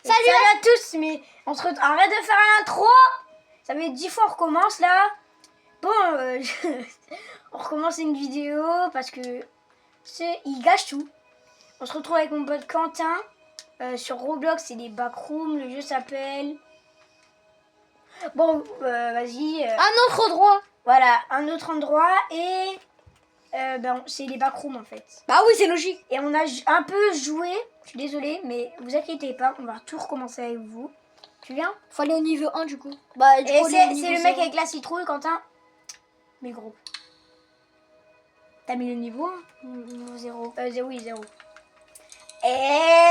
Salut à tous, mais arrête de faire l'intro. Ça fait 10 fois on recommence là. Bon, on recommence une vidéo parce que il gâche tout. On se retrouve avec mon pote Quentin sur Roblox, c'est des backrooms, le jeu s'appelle... Bon, vas-y. Un autre endroit. Voilà, un autre endroit et... c'est les backrooms en fait. Bah oui, c'est logique. Et on a un peu joué, je suis désolée, mais vous inquiétez pas, on va tout recommencer avec vous. Tu viens? Faut aller au niveau 1 du coup. Bah, Et c'est le mec avec la citrouille, Quentin. Mais gros. T'as mis le niveau 1? Niveau 0. Oui, 0. Et...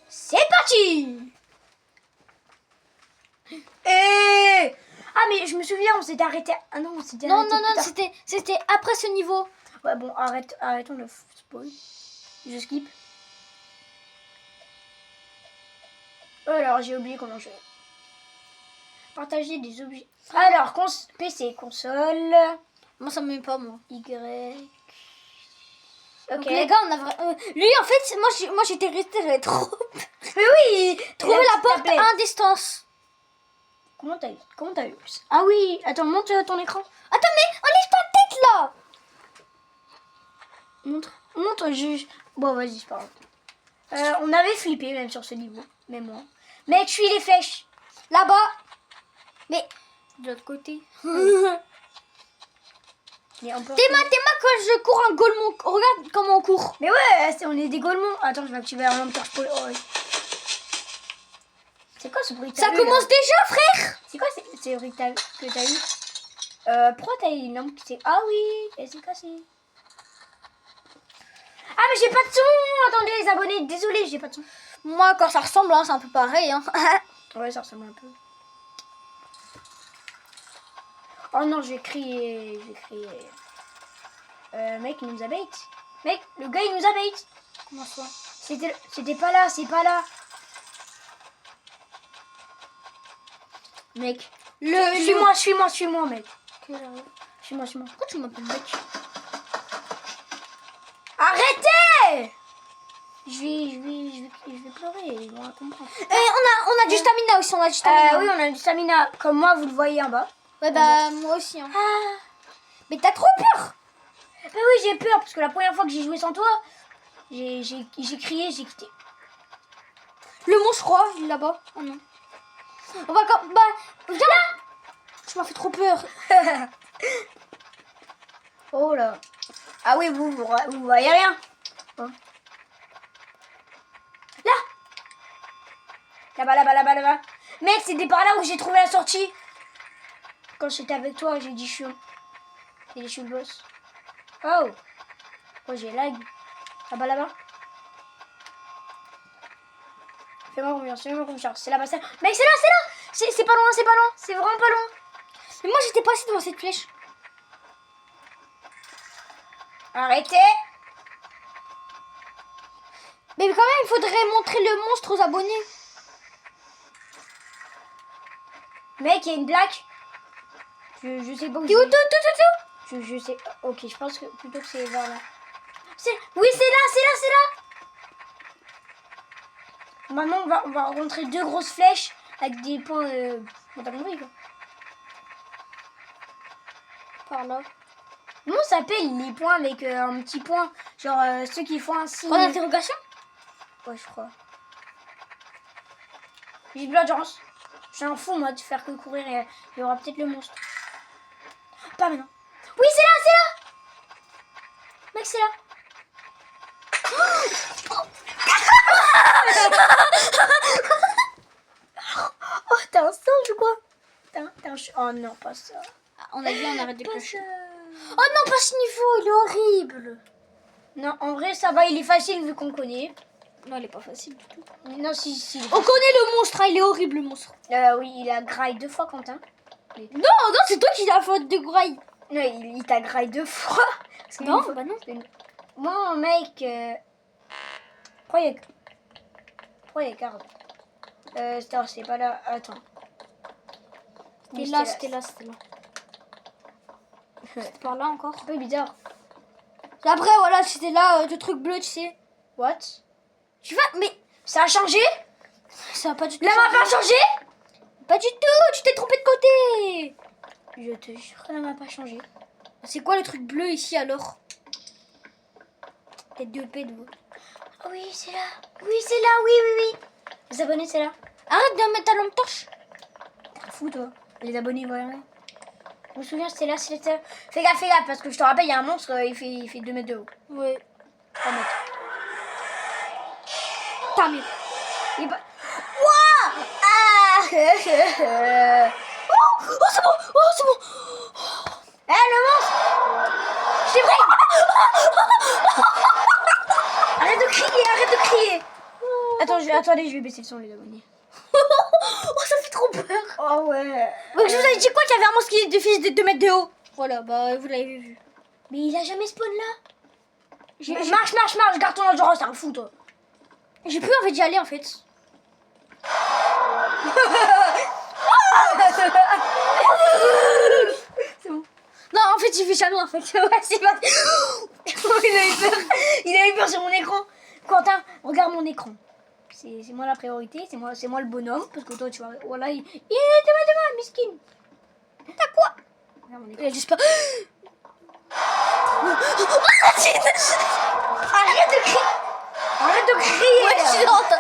c'est parti! Et... Ah mais je me souviens, on s'était arrêté... Ah non, on s'était arrêté Non, c'était après ce niveau. Ouais bon, arrêtons le spoil. Je skip. Alors, j'ai oublié comment je... Partager des objets. Alors, PC, console... Moi, ça me met pas, moi. Y... Donc, Ok. les gars, on a lui, en fait, moi j'étais restée, j'avais trop Mais oui! trouvé la porte à distance. Comment t'as eu? Ah oui, attends, monte ton écran. Attends, mais enlève ta tête, là. Montre, Bon, vas-y, c'est pas grave. On avait flippé même sur ce niveau, même moi. Mec, je suis les flèches. Là-bas. Mais, de l'autre côté. Théma, quand je cours un golemon, regarde comment on court. Mais ouais, on est des golemons. Attends, je vais activer un lampeur spoil. Oh, ouais. C'est quoi ce bruit que Ça t'as eu, commence là? déjà, frère. C'est quoi ces bruits que t'as eu? Pourquoi t'as eu une lampe qui s'est... Ah oui, elle s'est cassée. Ah mais j'ai pas de son. Attendez les abonnés, désolé, j'ai pas de son. Moi, quand ça ressemble, hein, c'est un peu pareil. Hein. Ouais, ça ressemble un peu. Oh non, je vais crier. Mec, il nous a bait. Mec, le gars, il nous a bait. Comment ça? C'était pas là, c'est pas là. Mec. Suis-moi, mec. Suis-moi. Pourquoi tu m'appelles mec? Arrêtez! Je vais pleurer, ils vont comprendre. On a du stamina aussi, on a du stamina. Oui, on a du stamina, comme moi, vous le voyez en bas. Ouais, bah, moi aussi. Hein. Ah. Mais t'as trop peur. Oui, j'ai peur, parce que la première fois que j'ai joué sans toi, j'ai crié, j'ai quitté. Le monstre, je crois, il est là-bas. Oh non. On va quand... Bah, viens là. Tu m'as fait trop peur. Oh là. Ah oui, vous voyez rien. Oh. Là-bas. Mec, c'était par là où j'ai trouvé la sortie. Quand j'étais avec toi, j'ai dit je suis le boss. Oh. Oh, j'ai lag. Là-bas. Fais-moi confiance. C'est là-bas, Mec, c'est là. C'est pas loin. C'est vraiment pas loin. Mais moi, j'étais passée devant cette flèche. Arrêtez. Mais quand même, il faudrait montrer le monstre aux abonnés. Mec, il y a une blague. Je sais pas où T'es où, je sais. Ok, je pense que plutôt que c'est vers là. Oui, c'est là. Maintenant, on va rencontrer deux grosses flèches avec des points. Bon, t'as compris quoi. Par là. Comment ça s'appelle les points avec un petit point? Genre ceux qui font un signe. Point d'interrogation? Ouais, je crois. J'ai de l'urgence. Je suis un fou, moi, de faire que courir et il y aura peut-être le monstre. Pas maintenant. Oui, c'est là. Mec, c'est là. Oh, t'as un singe ou quoi? T'as un Oh non, pas ça. On a dit, on arrête de Pas clocher. ça. Oh non, pas ce niveau, il est horrible. Non, en vrai, ça va, il est facile vu qu'on connaît. Non, il est pas facile du tout. Non, si. On connaît le monstre, hein, il est horrible le monstre. Oui, il a graille 2 fois, Quentin. Non, c'est toi qui l'as faute de graille. Non, il t'a graille 2 fois. Parce que Non, une fois- bah non. Moi, mec... Pourquoi il y a carte c'est pas là. Attends. C'était là. C'était par là encore. Un peu bizarre. Après, voilà, c'était là, le truc bleu, tu sais. What? Tu vas... Mais Ça a changé? Ça a pas du tout La map changé. a changé? Pas du tout, tu t'es trompé de côté. Je te jure que la map a changé. C'est quoi le truc bleu ici alors? Tête de pédo. Ah oui, c'est là. Oui, c'est là, oui, oui, oui. Les abonnés, c'est là. Arrête de mettre ta lampe torche. T'es fou, toi. Les abonnés, voilà. Je me souviens, c'était là, c'était là. Fais gaffe, parce que je te rappelle, il y a un monstre, il fait 2 mètres de haut. Ouais. 3 mètres. T'as mis. Il est pas... Wouah ah Oh, c'est bon. Oh, c'est bon. Eh, le monstre! Je t'ai pris! Arrête de crier, arrête de crier! Attendez, je vais baisser le son, les abonnés. Oh, ça fait trop peur. Oh ouais. Ouais, je vous avais dit quoi qu'il y avait un monstre qui défile de 2 mètres de haut. Voilà, bah vous l'avez vu. Mais il a jamais spawn là. Marche, garde ton endurance, c'est un fou, toi. J'ai plus envie d'y aller en fait. C'est bon. Non, en fait, il fait jamais en fait. Ouais, c'est pas... Il a eu peur sur mon écran. Quentin, regarde mon écran. C'est moi la priorité, c'est moi le bonhomme. Parce que toi, tu vois, voilà, il est devant, miskin. T'as quoi? Regarde mon Il écran. a juste pas... Arrête de crier. Ouais, je suis lente.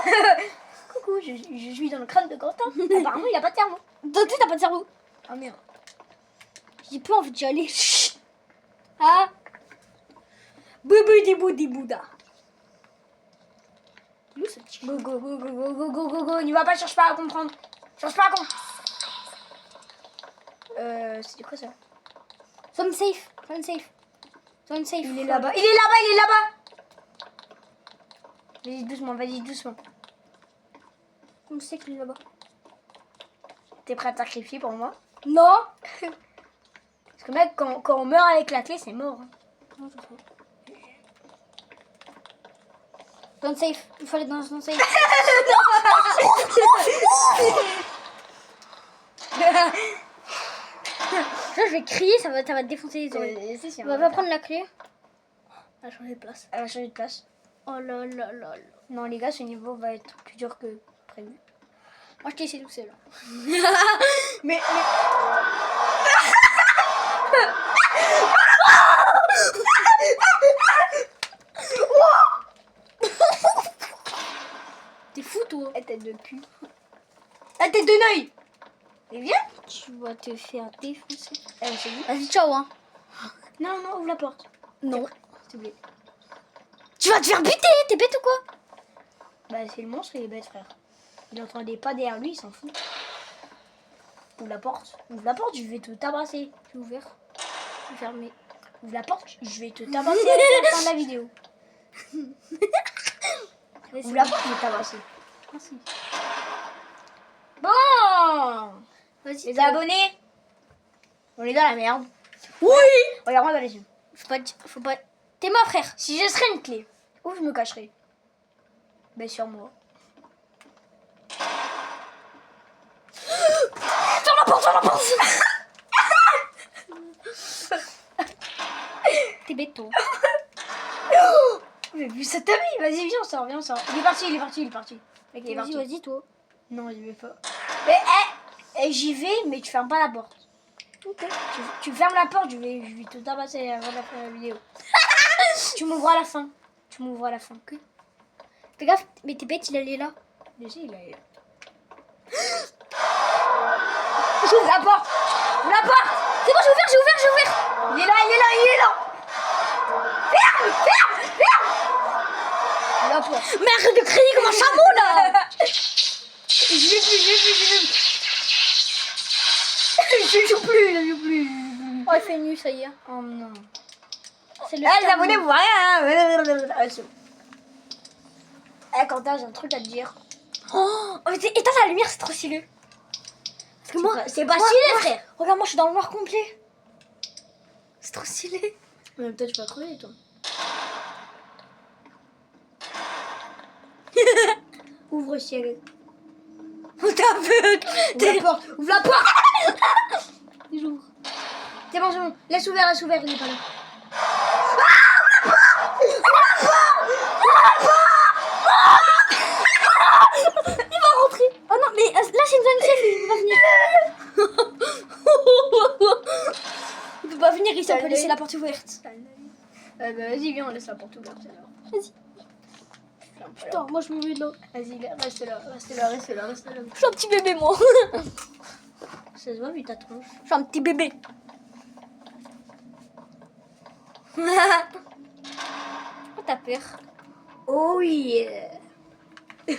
Coucou, je suis dans le crâne de Quentin. Apparemment, il a pas de cerveau. Toi, t'as pas de cerveau. Ah merde. J'ai plus envie d'y aller. Chut. Ah. Boudi bouda. Où ce petit... Go, n'y va pas, cherche pas à comprendre. Cherche pas à comprendre. C'était quoi ça? Zone safe. Il est là-bas. Vas-y doucement. On sait qu'il est là-bas. T'es prêt à te sacrifier pour moi? Non. Parce que mec, quand on meurt avec la clé, c'est mort. Non, je sais. Zone safe. Il faut aller dans zone safe. Là, je vais crier, ça va te défoncer les oreilles. C'est sûr. On va prendre la clé. Elle a changé de place. Oh là là là là. Non les gars, ce niveau va être plus dur que prévu. Moi, je t'ai essayé tout seul. Mais... T'es fou, toi. La tête de cul. La tête de Neuil. Et viens. Tu vas te faire défoncer. C'est lui. Vas-y, ciao, hein. Non, ouvre la porte. Non. S'il te plaît. Tu vas te faire buter. T'es bête ou quoi? Bah c'est le monstre, il est bête frère. Il entend des pas derrière lui, il s'en fout. Ouvre la porte, je vais te tabasser. C'est ouvert. C'est fermé. Ouvre la porte, je vais te tabasser à la fin de la vidéo. Ouvre la porte, je vais te tabasser. Merci. Bon, Vas-y. les abonnés, on est dans la merde. Oui. Regarde-moi dans les yeux. Faut pas... T'es ma frère. Si je serais une clé, où je me cacherais? Ben sur moi. Ferme la porte. T'es bête, toi. Mais vu cette vie, vas-y viens, on sort. Il est parti. Mec, il est parti. Vas-y, toi. Non, j'y vais pas. Mais j'y vais, mais tu fermes pas la porte. Ok. Tu fermes la porte, je vais te tabasser avant la fin de la vidéo. Tu m'ouvres à la fin. Ok. Fais gaffe, mais t'es bête, il allait là. Je sais, il est. J'ouvre la porte. C'est bon, j'ai ouvert. Il est là. Ferme. La porte. Mais arrête de crier comme un chameau, là. Je vais plus. Oh, il fait nu, ça y est. Oh non. C'est le Les abonnés, vous voyez, hein. Quentin, j'ai un truc à te dire. Oh, mais éteins la lumière, c'est trop stylé. Parce que moi, C'est pas stylé, frère. regarde, moi, je suis dans le noir complet. C'est trop stylé. Mais toi, tu vas crever, toi. Ouvre ciel. Oh, t'es aveugle. Ouvre la porte. J'ouvre. C'est bon. Laisse ouvert, il est pas là. Il va rentrer. Oh non, mais là, c'est une zone safe, il peut pas venir. Il peut pas venir, ici, on peut laisser la porte ouverte. Bah vas-y, viens, on laisse la porte ouverte alors. Vas-y. Putain, moi, je me mets de là. Vas-y, reste là. Je suis un petit bébé, moi. Ça se voit vu ta tronche. Je suis un petit bébé. Oh, t'as peur. Oh yeah. Mets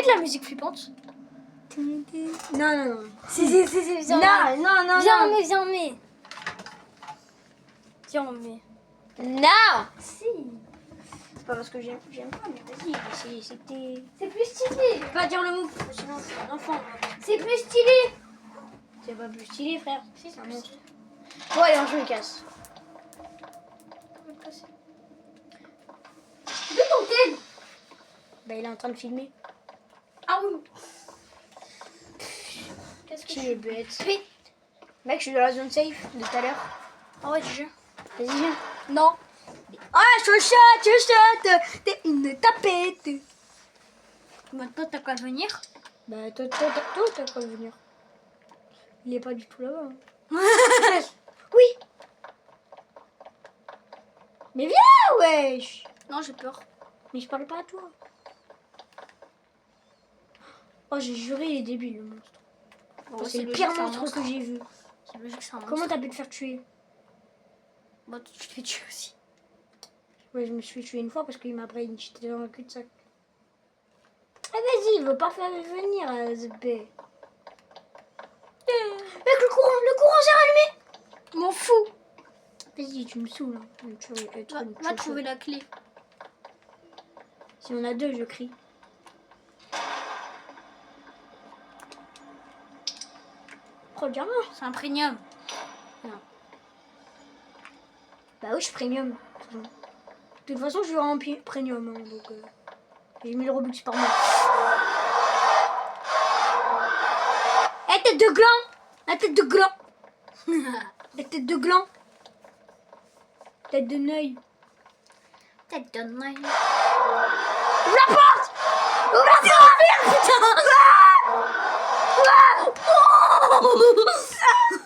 de la musique flippante. Non. Si, Non. Viens, on met. Non. Si. C'est pas parce que j'aime pas, mais vas-y, c'était... C'est plus stylé. Pas dire le mot, sinon c'est un enfant. C'est plus stylé. C'est pas plus stylé, frère. Si, c'est un plus monstre. stylé. Bon, allez, je me casse. De ton tel. Bah, il est en train de filmer. Ah oui. Qu'est-ce que Qui est bête. Mais... Mec, je suis dans la zone safe de tout à l'heure. Ah ouais, tu jures. Vas-y, viens. Non. Ah, chuchote, t'es une tapette. Bah, toi, t'as qu'à venir. Bah, toi, t'as quoi venir. Il est pas du tout là-bas. hein. Oui. Mais viens, wesh. Non, j'ai peur. Mais je parlais pas à toi. Oh, j'ai juré, il est débile, le monstre. Bon, c'est le logique, pire c'est un monstre que j'ai vu. C'est logique, c'est un Comment monstre. t'as pu te faire tuer? Bah, tu te fais tuer aussi. Ouais, je me suis fait tuer une fois parce qu'il m'a brain. J'étais dans le cul-de-sac. Ah, vas-y, il veut pas faire venir, ZB. Mec, le courant s'est rallumé. M'en fous. Vas-y, tu me saoules. Hein. Va trouver la clé. Si on a deux, je crie. Prends le diamant. C'est un premium. Bah oui, je suis premium. De toute façon, je suis en premium. Hein, donc, j'ai mis le Robux par mois. Eh, tête de gland. La tête de gland. La tête de gland. Tête de neuil. Tête de nain. Ouvre la porte. Ouvre la porte, putain.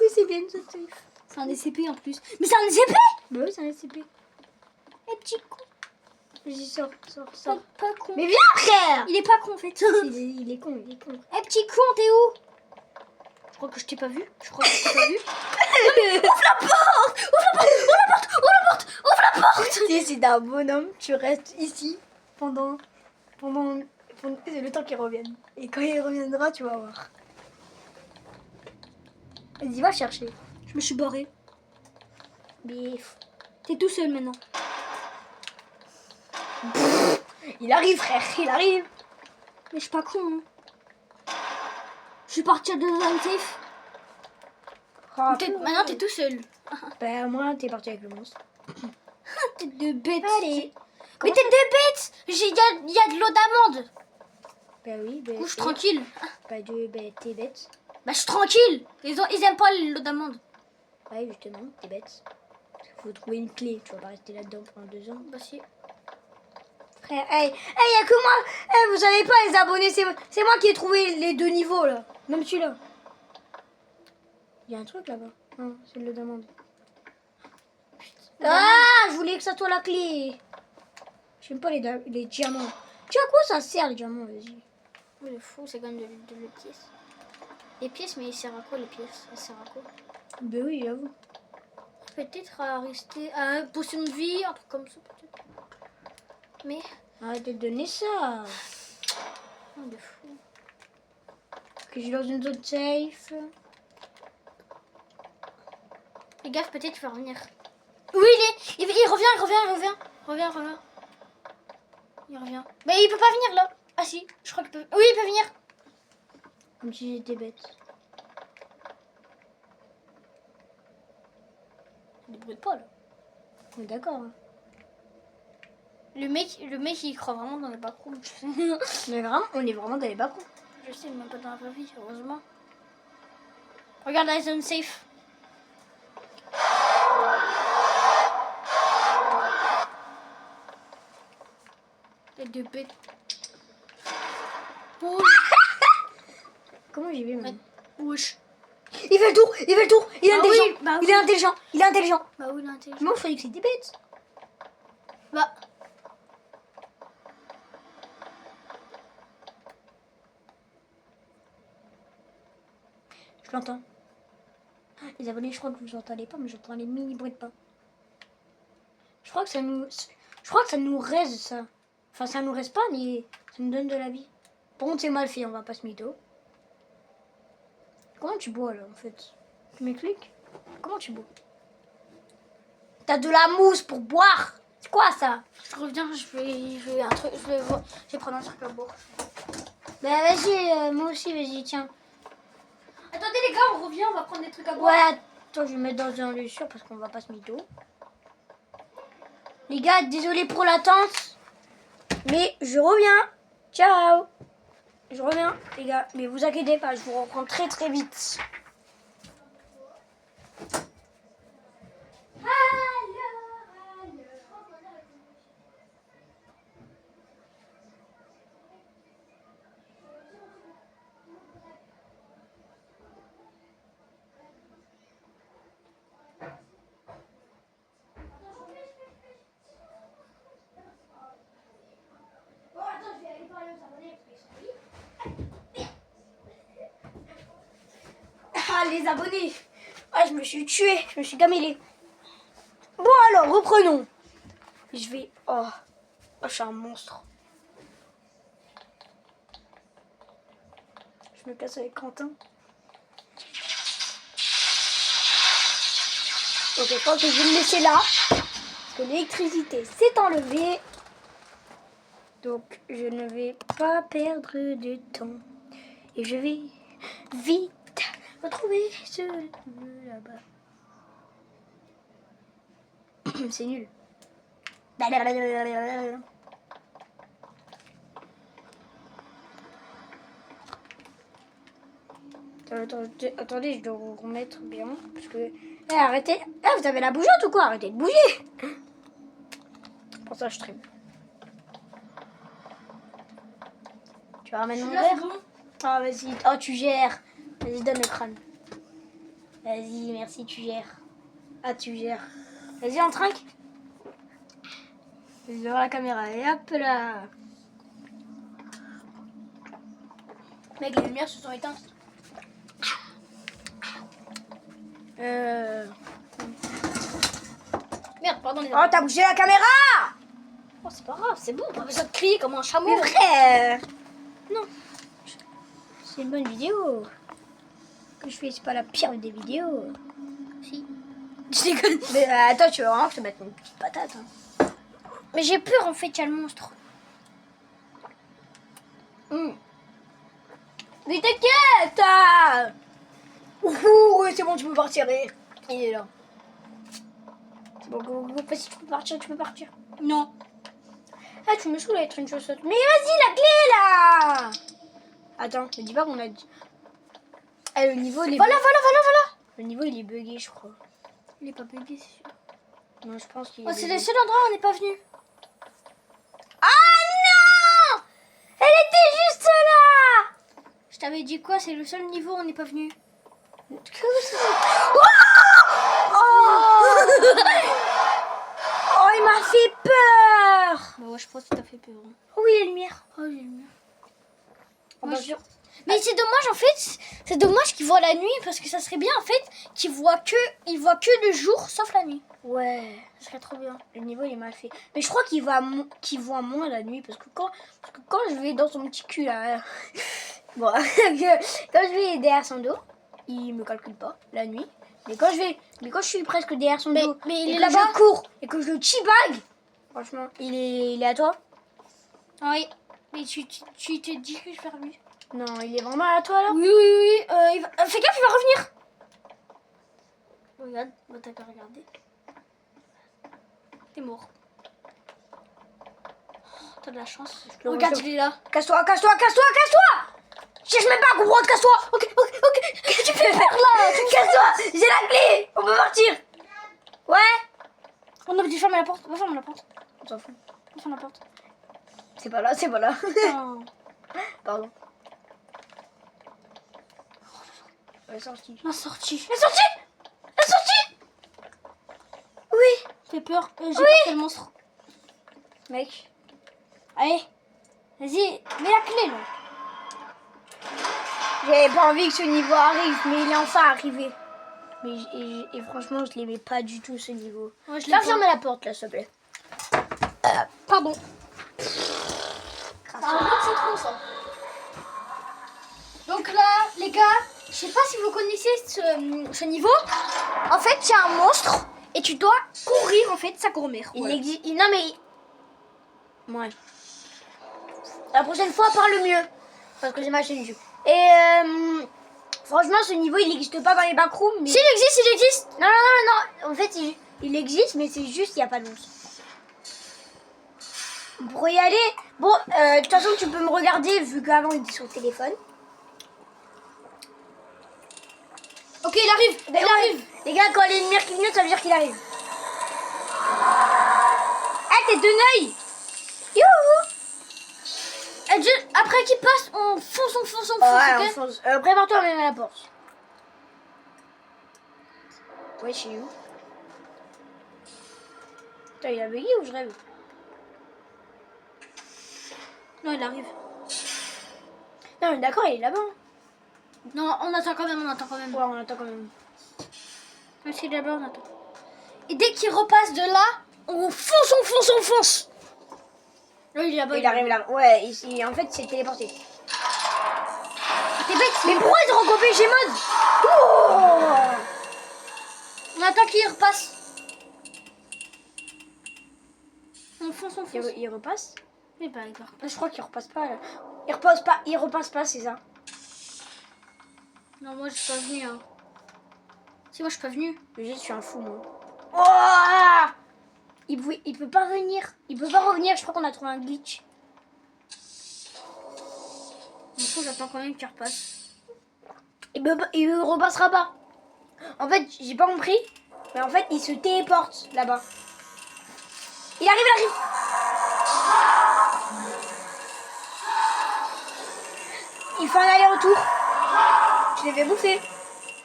Oui, c'est bien, ça safe. C'est un SCP en plus. Mais c'est un SCP. Bah oui, c'est un SCP. Eh, petit con. Vas-y, sors. Pas con. Mais viens, frère. Il est pas con en fait. Il est con. Eh, petit con, t'es où? Je crois que je t'ai pas vu. Ouvre la porte. Si c'est un bonhomme, tu restes ici pendant le temps qu'il revienne. Et quand il reviendra, tu vas voir. Vas-y, va chercher. Je me suis barré. Bif. T'es tout seul maintenant. Il arrive, frère, il arrive. Mais je suis pas con. Hein. Je suis partie de zone safe. Maintenant t'es tout seul. Bah, moi, t'es parti avec le monstre. Tête de bête. Allez. Mais tête de bête. Il y a de l'eau d'amande. Bah oui, bah. Couche tranquille. Bah, t'es bête. Bah je suis tranquille. Ils aiment pas l'eau d'amande. Ouais, justement, t'es bête. Faut trouver une clé, tu vas pas rester là-dedans pendant 2 ans. Bah si. Frère, hey, y'a que moi. Hey, vous savez pas, les abonnés, c'est moi qui ai trouvé les 2 niveaux, là. Même celui-là. Y'a un truc là-bas. Non, c'est le d'amande. Ah, je voulais que ça soit la clé. J'aime pas les diamants. Tu vois à quoi ça sert, les diamants, vas-y. Oui, le fou, c'est quand même de les pièces. Les pièces, mais ils servent à quoi les pièces? Ça sert à quoi? Ben oui, j'avoue. Peut-être à rester à potion de vie, un truc comme ça peut-être. Mais Arrête de donner ça. oh, de fou. Que je suis dans une zone safe. Fais gaffe, peut-être tu vas revenir. Oui, il revient. Il revient. Mais il peut pas venir là. Ah si, je crois qu'il peut. Oui, il peut venir. Comme si j'étais bête. Il brûle pas là. On est d'accord. Hein. Le mec, il croit vraiment dans les backrooms. Mais vraiment, on est vraiment dans les bas-coups. Je sais, même pas dans la vraie vie, heureusement. Regarde la zone safe. Tête de bête. Oh, Comment j'y vais, même? wesh. Il fait le tour, il fait le tour, il est Ah intelligent, oui, bah il oui. est intelligent, il est intelligent. Bah oui, l'intelligence. Moi, je croyais que c'était bête. Bah, Je l'entends. Les abonnés, je crois que vous entendez pas, mais j'entends les mini bruits de pas. Je crois que ça nous reste ça. Enfin, ça nous reste pas, mais ça nous donne de la vie. Par contre, c'est mal fait, on va pas se mytho. Comment tu bois là en fait? Tu m'expliques? Comment tu bois? T'as de la mousse pour boire? C'est quoi ça? je reviens, je vais prendre un truc à boire. Bah vas-y, moi aussi, vas-y, tiens. Attendez les gars, on revient, on va prendre des trucs à boire. Ouais, attends, je vais mettre dans un lieu sûr parce qu'on va pas se mytho. Les gars, désolé pour l'attente. Mais je reviens. Ciao. Je reviens, les gars. Mais vous inquiétez pas, je vous reprends très très vite. Ah, les abonnés. Ah, je me suis tuée, je me suis gamellée. Bon alors, reprenons. Je vais... Oh, je suis un monstre. Je me casse avec Quentin. Ok, je pense que je vais me laisser là. Parce que l'électricité s'est enlevée. Donc, je ne vais pas perdre de temps. Et je vais vite retrouver ce là-bas. C'est nul. Attendez, je dois vous remettre bien. Parce que... Eh, arrêtez. Eh, vous avez la bougeotte ou quoi? Arrêtez de bouger. Pour ça, je stream. Tu ramènes mon verre? Ah, vas-y. Oh, tu gères. Vas-y, donne le crâne. Vas-y, merci, tu gères. Ah, tu gères. Vas-y, on trinque. Je vais voir la caméra. Et hop là. Mec, les lumières se sont éteintes. Merde, pardon les Oh, t'as bougé la caméra! Oh, c'est pas grave, c'est bon, pas besoin de crier comme un chameau. Mais vrai! Non. C'est une bonne vidéo. Que je fais, c'est pas la pire des vidéos. Si. Je déconne. Mais attends, tu veux vraiment que je te mette une petite patate. Hein. Mais j'ai peur en fait, il y a le monstre. Mais t'inquiète! Ah. Ouh, c'est bon, tu peux partir. Il est là. C'est bon, go, go, vas-y, tu peux partir. Non. Ah, tu me saoules à être une chaussette. Mais vas-y, la clé là! Attends, ne dis pas qu'on a dit. Ah, le niveau, il est. Voilà. Le niveau, il est bugué, je crois. Il est pas bugué, c'est sûr. Non, je pense qu'il est. Oh, c'est bugué. le seul endroit où on n'est pas venu. Ah non! Elle était juste là! Je t'avais dit quoi? C'est le seul niveau où on n'est pas venu. Oh! Oh, il m'a fait peur! Bah ouais, je pense que t'as fait peur. Hein. Oh oui, la lumière. Oh, les lumières. Oh, Moi, bah, je- Mais c'est dommage en fait, c'est dommage qu'il voit la nuit parce que ça serait bien en fait qu'il voit que le jour sauf la nuit. Ouais, Ça serait trop bien. le niveau il est mal fait. Mais je crois qu'il voit moins la nuit parce que quand je vais dans son petit cul là, bon, quand je vais derrière son dos, il me calcule pas la nuit. Mais quand je suis presque derrière son dos, mais il et est que là-bas. je cours et que je le chibag, franchement, il est à toi? Oui. Mais tu te dis que je vais revenir. Non, il est vraiment à toi là? Oui. Fais gaffe, il va revenir. Regarde, bah t'as qu'à regarder. T'es mort. Oh, t'as de la chance. le Regarde, reçois. il est là. Casse-toi! Cherche même pas à comprendre, casse-toi! Ok. Qu'est-ce que tu fais faire là? Casse-toi! J'ai la clé! On peut partir! Ouais? On a dit fermer la porte. Va fermer la porte. On s'en fout. Va fermer la porte. C'est pas là, c'est pas là. Putain. Pardon. Elle est sortie. La sortie. Elle est sortie. Elle est sortie. Oui. Fait peur. J'ai Oui. peur quel monstre. Mec. Allez. Vas-y, mets la clé là. J'avais pas envie que ce niveau arrive, mais il est enfin arrivé. Mais et franchement, je l'aimais pas du tout ce niveau. Ouais, je Viens l'ai fermer la porte là, s'il te plaît. Pardon. C'est trop ça. Donc là, les gars, je sais pas si vous connaissez ce niveau. En fait, il y a un monstre et tu dois courir en fait sa grand-mère. Il Voilà. existe. Non mais. Ouais. La prochaine fois, parle mieux. Parce que c'est ma chaîne YouTube. Et franchement, ce niveau, il n'existe pas dans les backrooms. Mais... S'il existe, il existe. Non, non, non, non. En fait, il existe, mais c'est juste qu'il n'y a pas de monstre. Pour y aller, bon, de toute façon, tu peux me regarder vu qu'avant, il était sur le téléphone. Ok, il arrive. Il arrive. Les gars, quand les lumières clignotent, ça veut dire qu'il arrive. Ah, t'es de l'œil. Youhou. Et après qu'il passe, on fonce, on fonce, on fonce. Ouais, ok on fonce. Prépare-toi à même à la porte. Ouais, je suis où? Putain, il a bugué ou je rêve? Non, il arrive. Non, mais d'accord, il est là-bas. Non, on attend quand même, on attend quand même. Ouais, on attend quand même. Même s'il est là-bas, on attend. Et dès qu'il repasse de là, on fonce, on fonce, on fonce. Là, il est là-bas. Il arrive là. Ouais, en fait, c'est téléporté. T'es bête. Mais pourquoi ils ont recopié Gmod? Oh, On attend qu'il repasse. On fonce, on fonce. il repasse? Mais bah, il va repasser. Je crois qu'il repasse pas là. Il repasse pas, c'est ça. Non, moi, je suis pas venue. Hein. Si, moi, je suis pas venue. Je suis un fou, moi. Oh, il peut pas venir. Il peut pas revenir. Je crois qu'on a trouvé un glitch. Du coup, j'attends quand même qu'il repasse. Il repassera pas. En fait, j'ai pas compris. Mais en fait, il se téléporte là-bas. Il arrive, il arrive. Il fait un aller-retour. Je l'ai fait bouffer.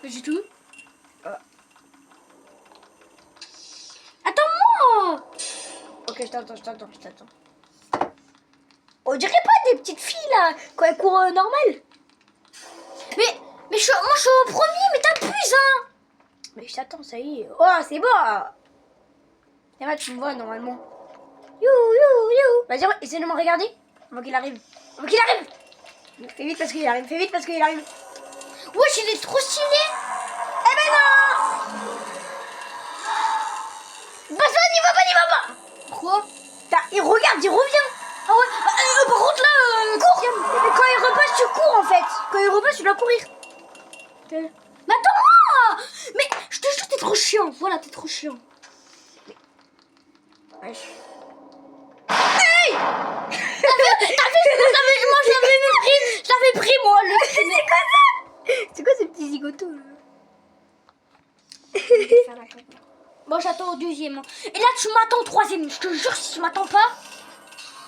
Pas du tout. Attends-moi. Ok, je t'attends. On dirait pas des petites filles là, quand elles courent normal. Mais moi, je suis au premier, mais t'abuses, hein. Mais je t'attends, ça y est. Oh, c'est bon. Et là, tu me vois normalement. Vas-y, essaie de me regarder. Avant qu'il arrive. Fais vite parce qu'il arrive. Wesh, il est trop stylé. Eh ben non. Passe pas, n'y va pas. Quoi? Il regarde, il revient. Ah ouais, par contre là, Cours. Mais quand il repasse, tu cours en fait. Quand il repasse, tu dois courir. Mais attends-moi. Mais je te jure, t'es trop chiant. Voilà, t'es trop chiant. Wesh. Hey. Moi, je l'avais pris, moi. C'est quoi ces petits zigotos là? Bon, j'attends au deuxième. Hein. Et là, tu m'attends au troisième. Je te jure, si tu m'attends pas,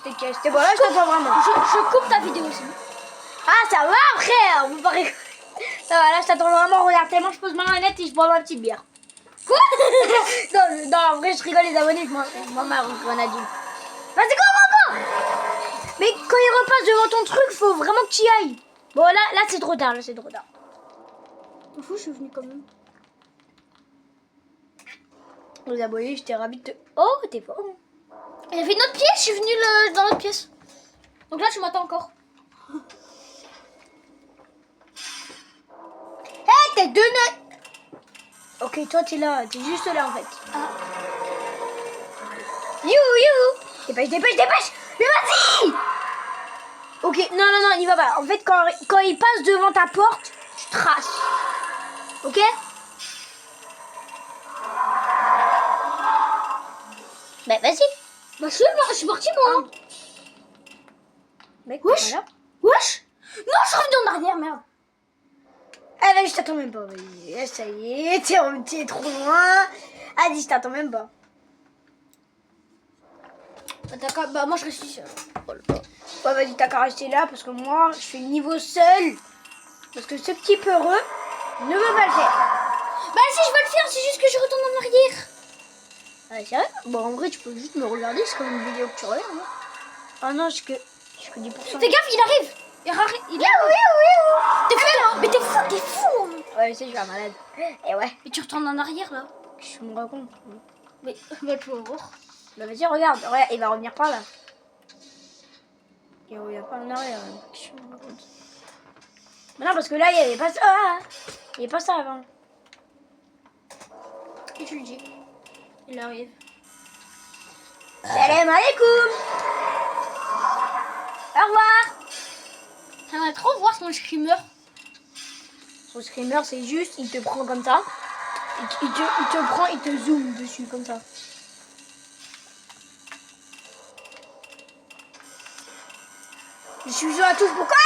T'es bon, là, je t'attends vraiment. je coupe ta vidéo aussi. Ah, ça va, frère. On peut pas rigoler. Ça va, là, je t'attends vraiment. Regarde, tellement je pose ma manette et je bois ma petite bière. Quoi? non, en vrai, je rigole, les abonnés. Je m'en marre, grenadine. Vas-y, go. Mais quand il repasse devant ton truc, faut vraiment que tu y ailles. Bon, là, c'est trop tard. T'en fous, je suis venue quand même. Les abonnés, j'étais ravie de te... Oh, t'es fort. Il y avait une autre pièce, je suis venue dans l'autre pièce. Donc là, tu m'attends encore. Hé, t'es deux nœuds. Ok, toi, t'es là. T'es juste là, en fait. Ah. Youhou. Dépêche. Mais vas-y. Ok, non, il va pas. En fait, quand il passe devant ta porte, tu traces. Ok? Bah, vas-y. Bah, je suis partie, moi. Mec, Wesh. voilà. Wesh. Non, je suis revenue en arrière, merde. Ah, vas-y, je t'attends même pas. Vas-y. Ça y est, t'es trop loin. Vas-y, je t'attends même pas. Attends, D'accord, bah moi je reste ici. Ouais, vas-y, t'as qu'à rester là parce que moi, je fais le niveau seul. Parce que ce petit peureux ne veut pas le faire. Bah si je veux le faire, c'est juste que je retourne en arrière. Ah, sérieux? Bon, en vrai, tu peux juste me regarder, c'est comme une vidéo que tu regardes. Hein. Ah non, je que 10%. Fais gaffe, il arrive. Il arrive. T'es fou, hein. Mais t'es fou. Hein. Ouais, je sais, je suis un malade. Et ouais, Mais tu retournes en arrière là. je me rends compte. Mais bah tu vas voir. Bah vas-y, regarde. Ouais, il va revenir par là. Il revient pas en arrière. Je me rends compte. Mais non, parce que là, il n'y avait pas ça. Ah, il n'y avait pas ça avant. Et tu le dis. Il arrive. Salam alaikum. Au revoir. J'aimerais trop voir son screamer. Son screamer, c'est juste, il te prend comme ça. Il te prend, il te zoome dessus comme ça. Je suis sur la touche pour quoi?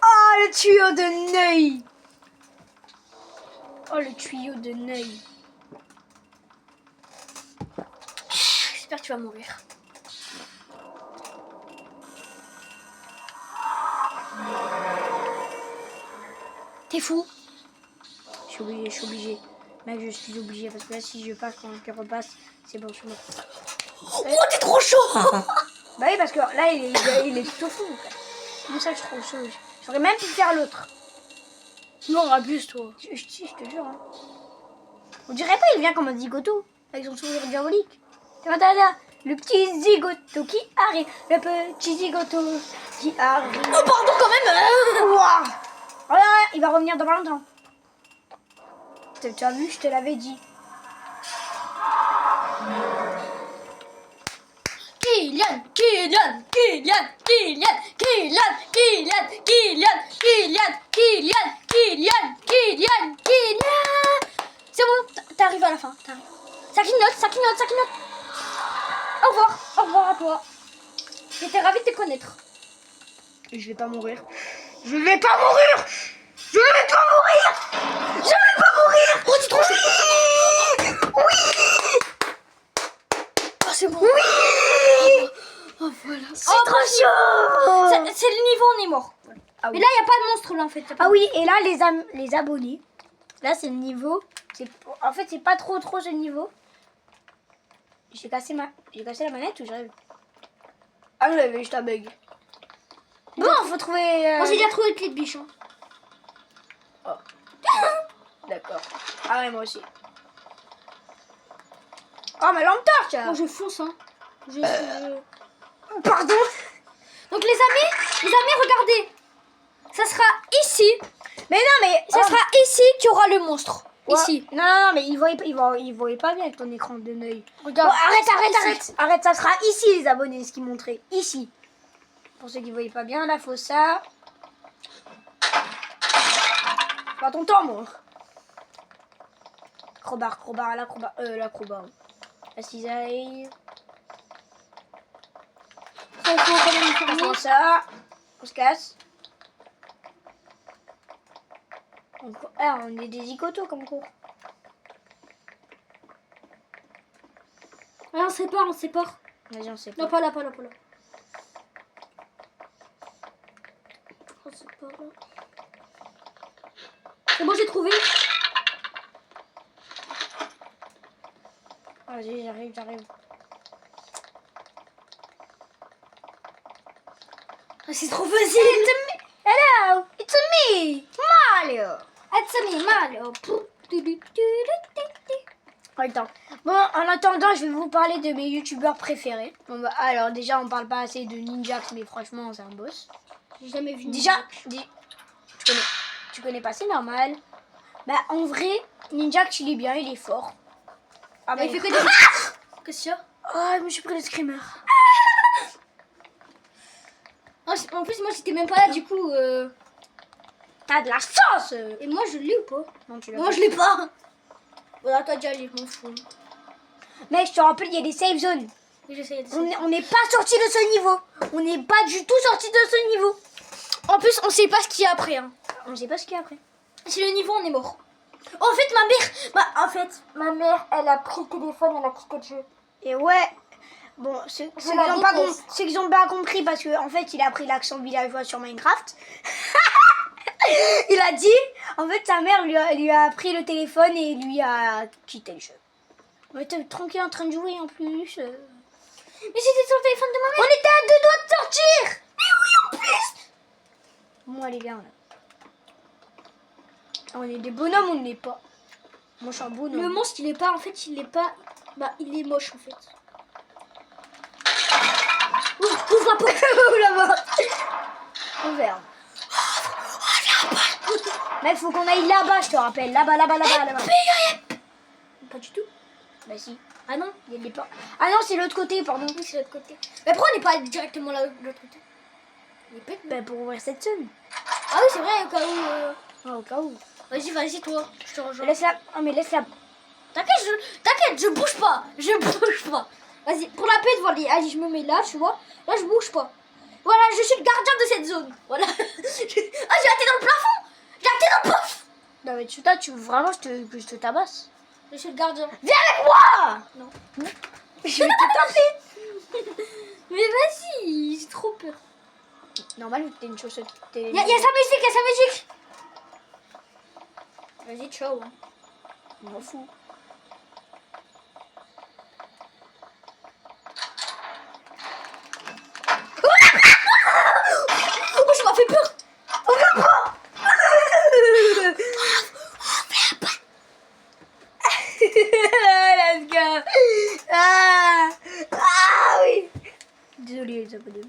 Oh, le tuyau de Neuil. Oh, le tuyau de Neuil. J'espère que tu vas mourir. T'es fou. Je suis obligé. Mec, je suis obligé parce que là, si je passe quand je repasse, c'est bon, je suis mort. Oh, t'es trop chaud. Bah oui, parce que là, il est tout au fond. Comment ça, je suis trop chaud? J'aurais même pu faire l'autre. Non, abuse toi. Je te jure. Hein. On dirait pas, il vient comme un zigoto, avec son sourire diabolique. Le petit zigoto qui arrive. Le petit zigoto qui arrive. Oh pardon quand même. Ouah. Regarde, il va revenir dans pas longtemps. Tu as vu, je te l'avais dit. Kylian. C'est bon, t'arrives à la fin. Ça clignote. Au revoir à toi. J'étais ravie de te connaître. Je vais pas mourir. Je vais pas mourir. Oh, t'es trop chaud. Oh, c'est bon. Oui. Oh, voilà. C'est trop chaud. C'est le niveau, on est mort. Ah oui. Mais là, il n'y a pas de monstre là en fait. Ah oui, et là, les abonnés. Là, c'est le niveau. En fait, c'est pas trop ce niveau. J'ai cassé la manette ou j'arrive. Ah, j'avais juste un bug. Bon, faut trouver. Moi, j'ai déjà trouvé le clé de biche. Hein. D'accord. Ah ouais, moi aussi. Oh, ma lampe torche. Oh, je fonce. Hein. Pardon. Donc, les amis, regardez. Ça sera ici. Mais non, mais. Ça sera ici qu'il y aura le monstre. Ouais. Ici. Non, mais il voyait pas bien avec ton écran de Neuil. Regarde. Bon, arrête, ça sera ici les abonnés, ce qu'ils montraient. Ici. Pour ceux qui voyaient pas bien, là, faut ça. Pas ton temps, moi. Crowbar, l'acrobat. La cisaille. Ça, il faut quand même On fermer. prend ça. On se casse. On est des zigotos comme cours. Ouais, on sépare. Vas-y, on sait pas. Non, pas là. Oh, c'est pas là. C'est bon, j'ai trouvé. Vas-y, j'arrive. Ah, c'est trop facile. Hello, it's me, Mario. It's Mario. Attends. Bon, en attendant, je vais vous parler de mes youtubeurs préférés. Bon, bah, alors, déjà, on parle pas assez de Ninjax, mais franchement, c'est un boss. J'ai jamais vu. Déjà, tu connais pas, c'est normal. Bah, en vrai, Ninjax, il est bien, il est fort. Ah, bah, il fait que des. Qu'est-ce qu'il y a? Oh, je me suis pris le screamer. En plus, moi, j'étais même pas là, du coup. T'as de la chance. Et moi, je l'ai ou pas? Non, tu l'as Moi, pas. je l'ai pas. Voilà, toi, déjà, je m'en fous. Mec, je te rappelle, il y a des save zones. Oui, j'essaye de. On n'est pas sorti de ce niveau. On n'est pas du tout sorti de ce niveau. En plus, on sait pas ce qu'il y a après. Hein. On sait pas ce qu'il y a après. C'est le niveau, on est mort. En fait, ma mère, elle a pris le téléphone, elle a quitté le jeu. Et ouais, bon, ceux qui ont pas compris, parce qu'en fait, il a pris l'accent villageois sur Minecraft. Il a dit, en fait, sa mère lui a pris le téléphone et lui a quitté le jeu. On était tranquille en train de jouer en plus. Mais c'était sur le téléphone de ma mère. On était à 2 doigts de sortir. Mais oui, en plus. Bon, allez, viens là. On est des bonhommes ou on n'est pas? Moi, je suis un bonhomme. Le monstre, il est pas, en fait, il est pas... Bah, il est moche, en fait. Ouvre la porte. Ouvre la porte. Ouvert. Mec, faut qu'on aille là-bas, je te rappelle. Là-bas. Pas du tout. Bah si. Ah non. Il y a des portes. Ah non, c'est l'autre côté, pardon. Oui, c'est l'autre côté. Mais pourquoi on n'est pas directement là, de l'autre côté? Il est bête, Bah pour ouvrir cette zone. Ah oui, c'est vrai, au cas où... Ah, au cas où. Vas-y, toi. Je te rejoins. Laisse-la. Oh, mais laisse-la. T'inquiète, je bouge pas. Vas-y, pour la paix devant les... Allez, je me mets là, tu vois. Là, je bouge pas. Voilà, je suis le gardien de cette zone. Voilà. Ah, j'ai la tête dans le plafond. J'ai la tête dans le plafond. Non, mais tu veux vraiment que je te tabasse? Je suis le gardien. Viens avec moi. Non. Je vais te taper. Mais vas-y, j'ai trop peur. Normal, t'es une chaussette. Y'a sa musique, Vas-y, ciao. Hein. On m'en fout. Oh, je m'as fait peur. Let's go. Ah oui. Désolé les abonnés.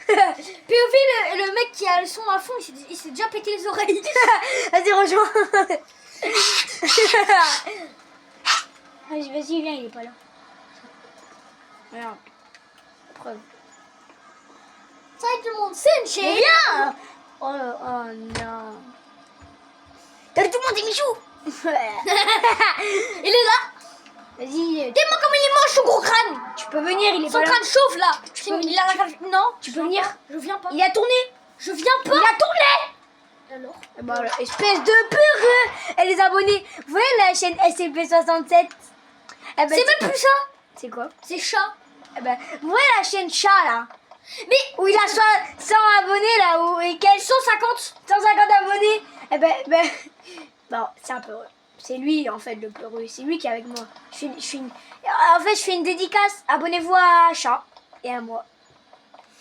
Puis au fait, le mec qui a le son à fond, il s'est déjà pété les oreilles. Vas-y, rejoins. Vas-y, viens, il est pas là. Regarde. Preuve. Salut tout le monde, c'est une chaîne. Viens. Oh non. Salut tout le monde, c'est Michou. Il est là. Vas-y. Dis-moi comme il est moche, son gros crâne. Tu peux venir, il est Son pas là. crâne chauffe là. Il a... Non. Tu peux venir. Je viens pas. Il a tourné. Je viens pas. Il a tourné. Alors. Bah, espèce de peureux. Et les abonnés, vous voyez la chaîne SCP67? Eh ben, C'est même plus ça. C'est quoi? C'est chat. Eh ben, vous voyez la chaîne chat là? Mais Où il a 100 abonnés là, où et quels 150 abonnés. Eh ben, bon, c'est un peureux. C'est lui en fait le peureux, c'est lui qui est avec moi. En fait, je fais une dédicace. Abonnez-vous à Chat et à moi.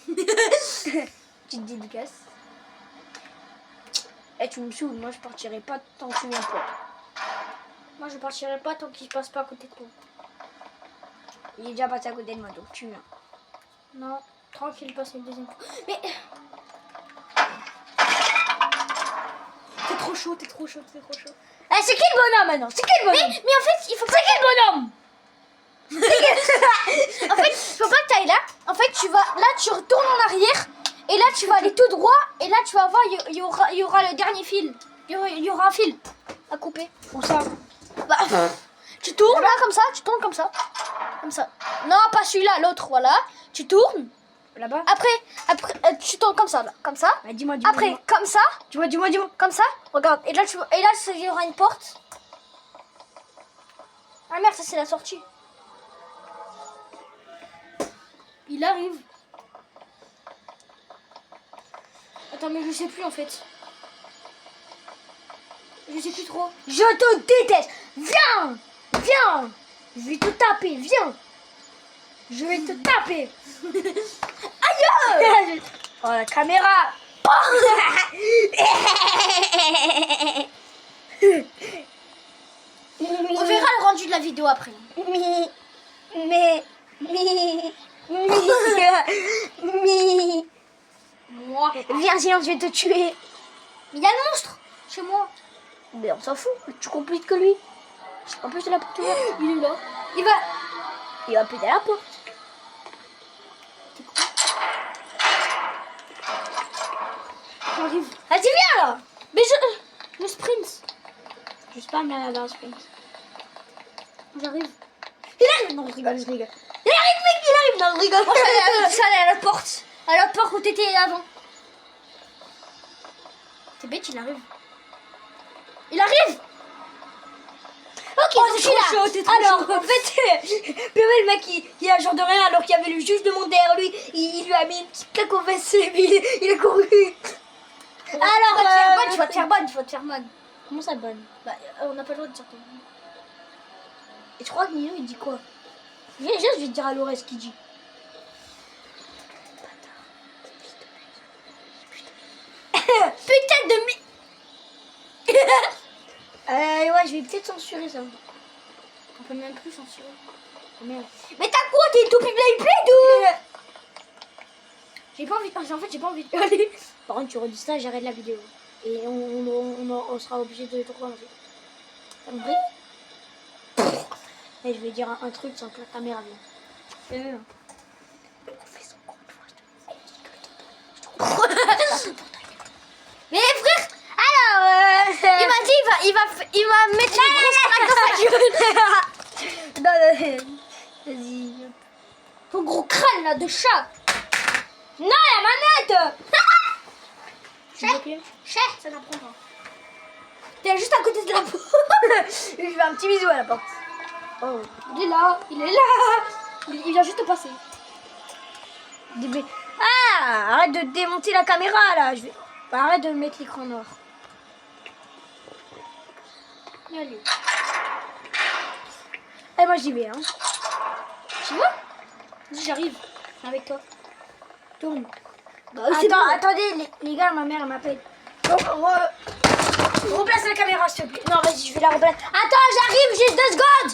Petite dédicace. Eh, tu me saoules, moi je partirai pas tant que tu viens pas. moi je partirai pas tant qu'il passe pas à côté de toi. Il est déjà passé à côté de moi, donc tu viens. Non, tranquille, passe une deuxième fois. Mais t'es trop chaud. Eh, c'est qui le bonhomme maintenant? C'est qui le bonhomme? Mais en fait, il faut C'est qui le bonhomme? En fait, faut pas que t'ailles là. En fait, tu vas là, tu retournes en arrière. Et là, tu vas aller tout droit. Et là, tu vas voir, il y aura le dernier fil. Il y aura un fil à couper. Où ça? Bah, tu tournes là comme ça. Tu tournes comme ça. Comme ça. Non, pas celui-là, l'autre. Voilà. Tu tournes. Là-bas? Après, tu tournes comme ça. Là, comme ça. Bah, dis-moi. Après, comme ça. Dis-moi. Comme ça. Regarde. Et là, il y aura une porte. Ah merde, ça c'est la sortie. Il arrive. Attends, mais je sais plus en fait. Je sais plus trop. Je te déteste. Viens. Je vais te taper, viens. Je vais te taper. Aïe. Oh, la caméra. On verra le rendu de la vidéo après. Mais. Moi. Viens, sinon je vais te tuer. Mais il y a le monstre chez moi. Mais on s'en fout, tu compliques que lui. En plus de la porte ouverte. Il est là. Il va péter la porte. J'arrive. Vas-y, viens là. Mais je sprint. Je sais pas, mais dans le sprint. J'arrive. Il arrive. Non, je rigole. Il arrive, mec, il arrive. Non, je rigole. Moi, je suis allée à l'autre porte. À l'autre porte où t'étais avant. T'es bête, il arrive. Il arrive. Ok, Oh, je c'est suis trop là. chaud, t'es trop Alors, chaud. en fait, Purée, le mec, il a genre de rien alors qu'il y avait le juge de monde derrière lui. Il lui a mis une petite claque au WC, mais il est couru. Alors, tu vas te faire bonne, tu vas te faire bonne. Comment ça bonne? Bah, on n'a pas le droit de dire ton nom. Et tu crois que Nino il dit quoi? Viens, je vais te dire à Laura ce qu'il dit. Putain de Ouais, je vais peut-être censurer ça. On peut même plus censurer. Oh, merde. Mais t'as quoi? T'es tout play ou? J'ai pas envie. En fait, j'ai pas envie de aller. Par contre, tu redis ça, j'arrête la vidéo. Et on sera obligé de tout recommencer. T'as compris? Et je vais dire un truc sans que la caméra vienne. Mais frère, alors, il m'a dit, il va mettre une grosse claque dans sa gueule. Non, vas-y. Ton gros crâne là de chat. Non, la manette. Chef, ça n'apprend pas. T'es juste à côté de la porte. Je fais un petit bisou à la porte. Oh. Il est là, il est là. Il vient juste de passer. Ah, arrête de démonter la caméra là. Arrête de mettre l'écran noir. Allez. Et moi j'y vais. Hein. Tu vois? J'arrive avec toi. Tourne. Bah, c'est Attends, bon. attendez, les gars, ma mère elle m'appelle. Donc, replace la caméra s'il te plaît. Non, vas-y, je vais la replacer. Attends, j'arrive, j'ai 2 secondes.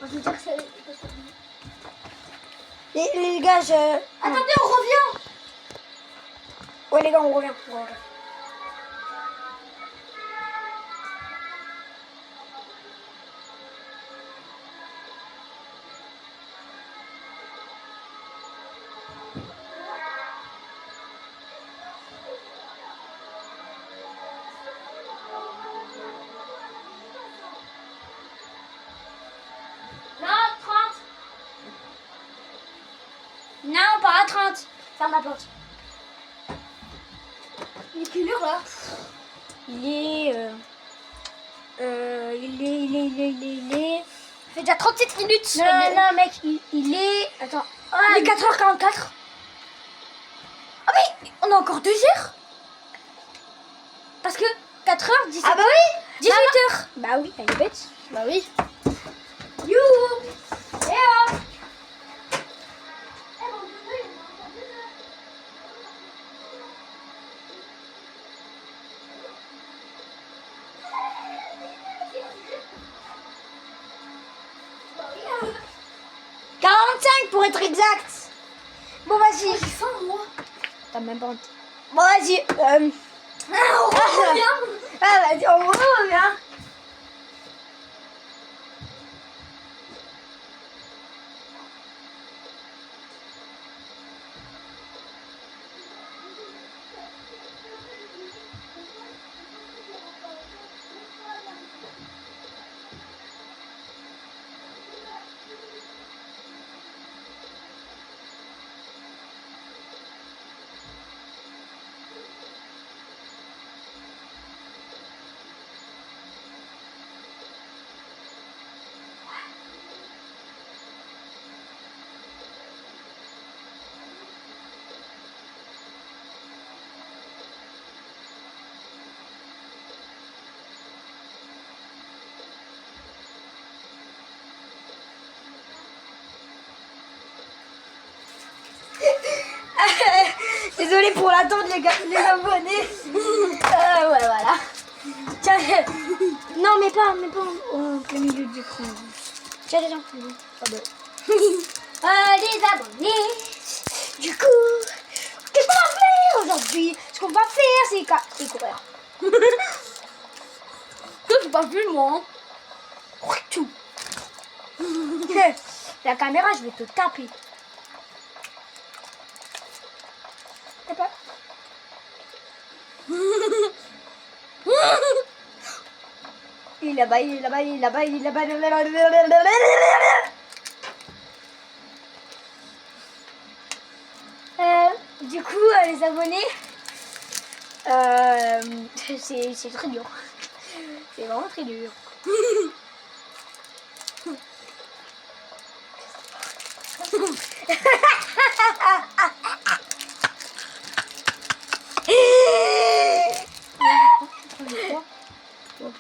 On peut dire que c'est- Les gars, Attendez, on revient. Ouais, les gars, on revient. Non, 30. Non, pas à 30. Ferme la porte. Il est quelle heure là? Il est. Il est. Ça fait déjà 37 minutes. Non, mec, il est. Attends. Il est 4h44. Ah mais on a encore 2 heures. Parce que 4h, 17h. Ah bah oui 18h. Bah oui, elle est bête. Bah oui. Youhou. Et hop. Pour être exact. Bon, vas-y. J'ai faim moi. T'as même pas honte. Bon, vas-y. On revient. Ah, vas-y, on revient. Désolée pour l'attente, les abonnés. Ouais, voilà. Tiens, non, mais pas au plein milieu du l'écran. Tiens, ah bah. Les abonnés. Du coup, qu'est-ce qu'on va faire aujourd'hui? Ce qu'on va faire, c'est courir. Toi, j'ai pas vu moi. Tout. La caméra, je vais te taper. T'as pas? Il est là-bas, il est là-bas, il est là-bas, il est là-bas. Du coup, les abonnés, c'est très dur. C'est vraiment très dur. Bon,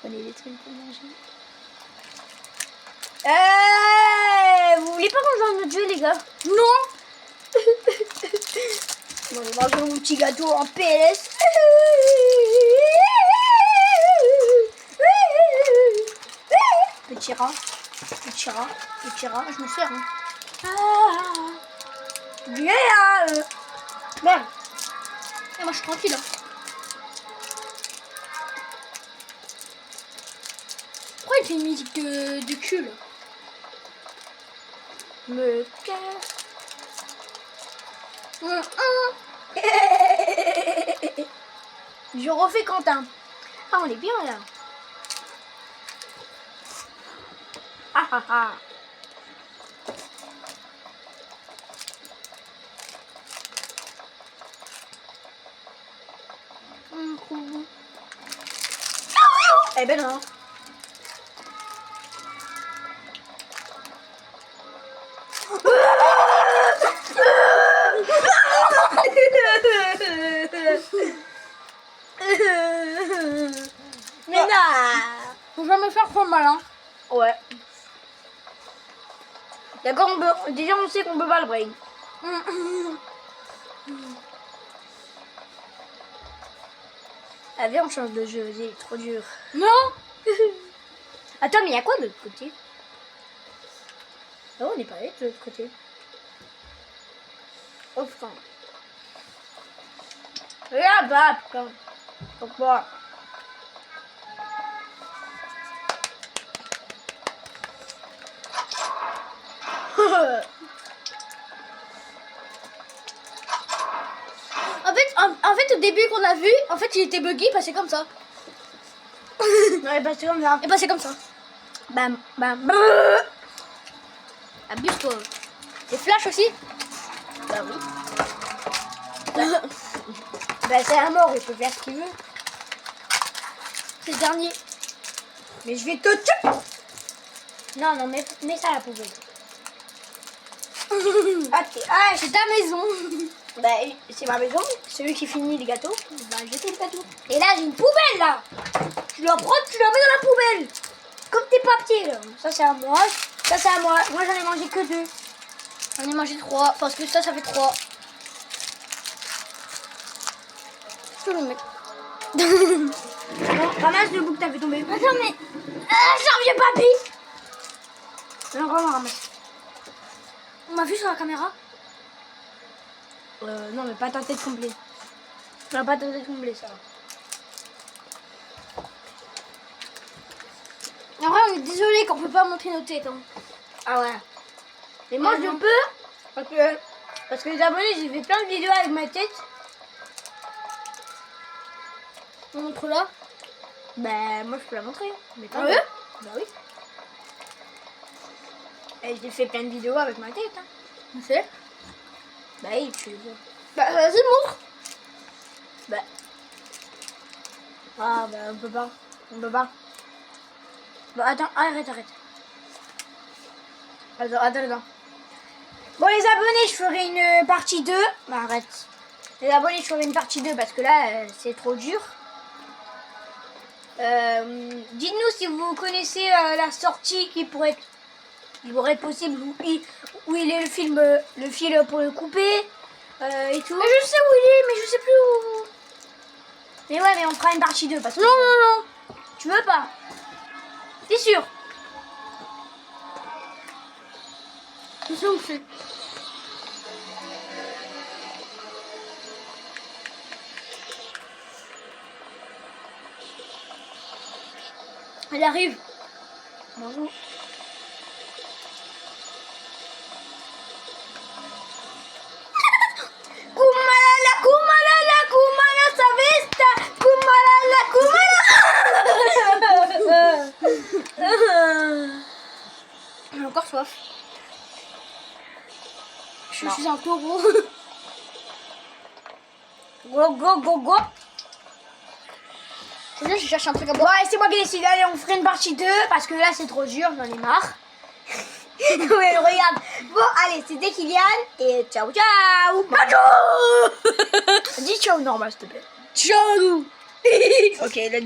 prenez des trucs pour manger. Vous voulez pas qu'on joue à notre jeu, les gars? Non. Bon, on va jouer mon petit gâteau en PS. Petit rat, petit rat, petit rat, je me fais rien. Viens là, merde. Et moi je suis tranquille. Hein. Pourquoi il fait une musique de cul là? Me casse. Je refais Quentin. Ah, on est bien là. Ah ah ah. Eh ben non. Mais non. Faut jamais faire trop mal hein. Ouais. D'accord, déjà on sait qu'on peut pas le break. Ah viens on change de jeu, il est trop dur. Non. Attends mais il y a quoi de l'autre côté? Oh on n'est pas allé de l'autre côté. Oh putain. Là-bas putain. Pourquoi? En fait, au début qu'on a vu, en fait, il était buggy, il passait comme ça. Ouais, bah c'est comme ça. Il passait comme ça. Bam, bam, Abuse-toi. Et Flash aussi. Bah oui. Bah c'est un mort, il peut faire ce qu'il veut. C'est le dernier. Mais je vais te tuer. Non, non, mets ça à la poubelle. Ah, C'est ta maison. bah c'est ma maison, celui qui finit les gâteaux, bah jeter le gâteau. Et là j'ai une poubelle là. Tu la prends, tu la mets dans la poubelle. Comme tes papiers là. Ça c'est à moi, ça c'est à moi. Moi j'en ai mangé que 2. J'en ai mangé 3 parce que ça fait 3. Je peux le mettre. Bon, ramasse le bout que t'as fait tomber. Attends mais. J'ai un vieux papy. Non, vraiment ramasse. On m'a vu sur la caméra. Non mais pas ta tête complète. Non pas ta tête complète ça va. En vrai on est désolé qu'on peut pas montrer nos têtes. Hein. Ah ouais. Mais moi je peux parce que les abonnés j'ai fait plein de vidéos avec ma tête. On montre là. Bah moi je peux la montrer. Mais pas Ah ouais? Bah oui. Et j'ai fait plein de vidéos avec ma tête. Hein. On sait. Bah oui tu les vois. Bah vas-y montre. Bah. Ah bah on peut pas. On peut pas. Bah attends, arrête. Attends. Bon les abonnés je ferai une partie 2. Bah arrête. Les abonnés je ferai une partie 2 parce que là c'est trop dur. Dites-nous si vous connaissez la sortie qui pourrait être possible où il est le fil pour le couper et tout. Mais je sais où il est, mais je sais plus où. Mais ouais mais on fera une partie 2 parce que Non. tu veux pas? T'es sûr? Je sais où c'est. Elle arrive. Bonjour. Kumalala, savesta, Kumalala. J'ai encore soif. Je suis un taureau. Go. C'est bien, je cherche un truc à Bon, boire. allez, c'est moi qui décide. Allez, on ferait une partie 2 parce que là, c'est trop dur, j'en ai marre. Ouais, regarde. Bon, allez, c'était Kylian et ciao, ciao. Ciao. Dis ciao normal, s'il te plaît. Ciao. Ok, il a dit